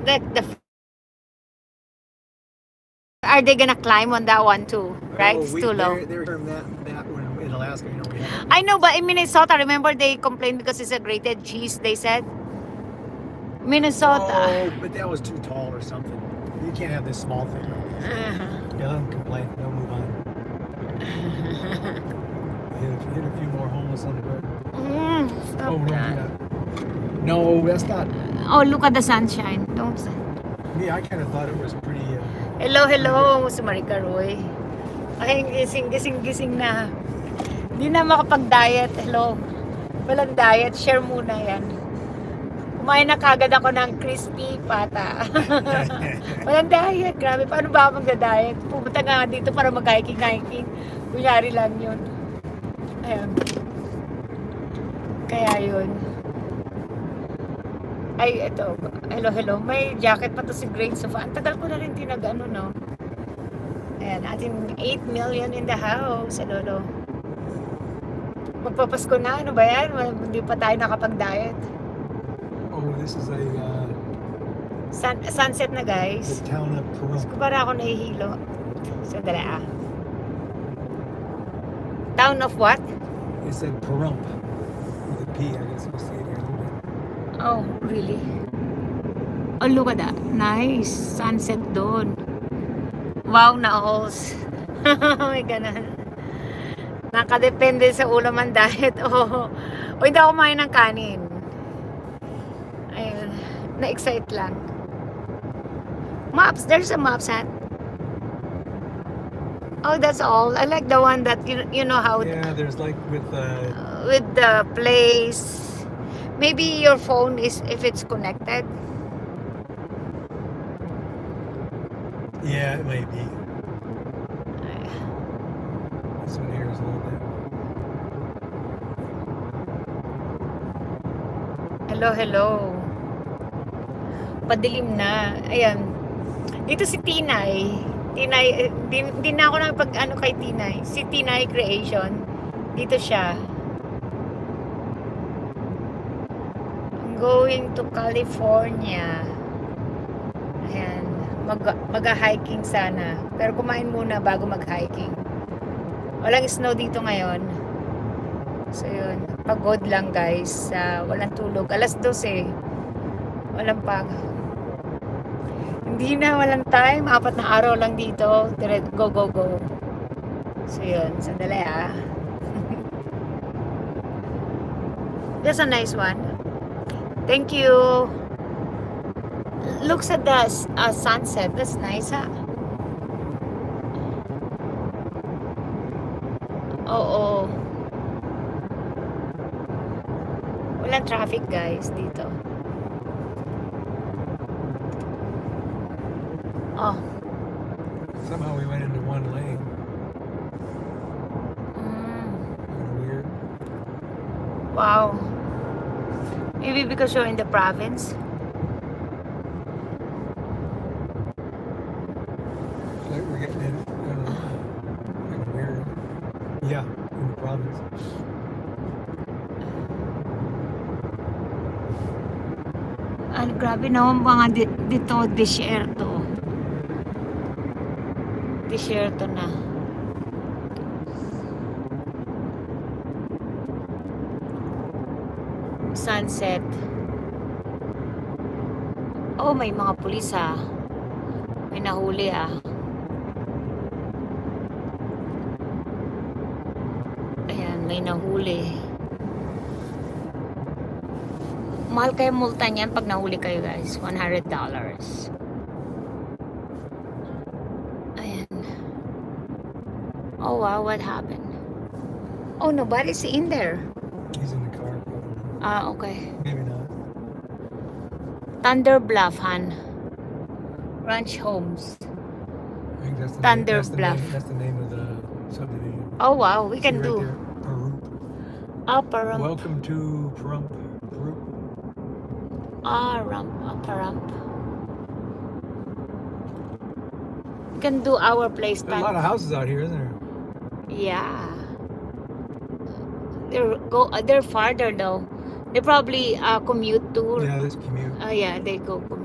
the are they gonna climb on that one too? Right? It's too low. They're that when in Alaska, you know, we have. I know, but in Minnesota, remember they complained because it's a grated cheese. They said Minnesota. Oh, but that was too tall or something. You can't have this small thing. Yeah, let them complain. They'll move on. Hit a few more homeless on the road. Stop Oh, that. No, that's not. Oh, look at the sunshine. Don't. Me, I kind of thought it was pretty. Hello, si Marica Roy. Ay, gising na. Hindi na makapag-diet. Hello. Walang diet. Share muna yan. Kumain na kagad ako ng crispy pata. Walang diet. Grabe. Paano ba ako magda-diet? Pumunta nga dito para mag-hiking. Kunyari lang yun. Ayan. Kaya yun. Ay, ito. Hello. May jacket pa to si Grain Sofa. Ang tagal ko na rin tinag-ano, no? Ayan, ating 8 million in the house. Hello. Magpapasko na. Ano ba yan? Hindi pa tayo nakapag-diet. Oh, this is a Sunset na, guys. the town of Pahrump. Para ako nahihilo. Sandali, Town of what? It said Pahrump with a P. I guess we'll see it here in a little bit. Oh, really? Oh, look at that. Nice. Sunset doon. Wow, na-alls. May ganun. Nakadepende sa ulam ang diet. Oh. O, hindi ako kumain ng kanin. Ayun. Na-excite lang. Maps. There's a maps hat. Oh, that's all. I like the one that, you know how... Yeah, there's like with the place. Maybe your phone is, if it's connected. yeah, it may be. This one here is a little bit. Hello. Padilim na. Ayan. Dito si Tinay. Di na ako nakapag-ano kay Tinay. Si Tinay Creation. Dito siya. I'm going to California. Ayan. Mag-hiking sana. Pero kumain muna bago mag-hiking. Walang snow dito ngayon. So yun. Pagod lang, guys. Walang tulog. Alas 12. Walang Hindi na, walang time. 4 na araw lang dito. Go. So yun. Sandali, That's a nice one. Thank you. Looks at the sunset. That's nice, Oo. Walang traffic, guys, dito. Oh. Somehow we went into one lane. Kinda weird. Wow. Maybe because you're in the province. Like we're getting in. I don't know. Kinda weird. Yeah, in the province. Grabe naman mga dito, desierto. Desierto na. Sunset. Oh, may mga pulis, May nahuli, Ayan, may nahuli. Mahal kayo multa niyan pag nahuli kayo, guys. $100. Ayan. Oh, wow. What happened? Oh, nobody's in there. He's in the car. Okay. Maybe not. Thunder Bluff, Ranch Homes. I think that's the Thunder name, Bluff. That's the name of the subdivision. Oh, wow. We See can right do. there, Pahrump. Pahrump. Welcome to Pahrump. Pahrump. We can do our place. There's a lot of houses out here, isn't there? Yeah. They're farther though. They probably commute to. Yeah, this commute. Yeah, they go commute.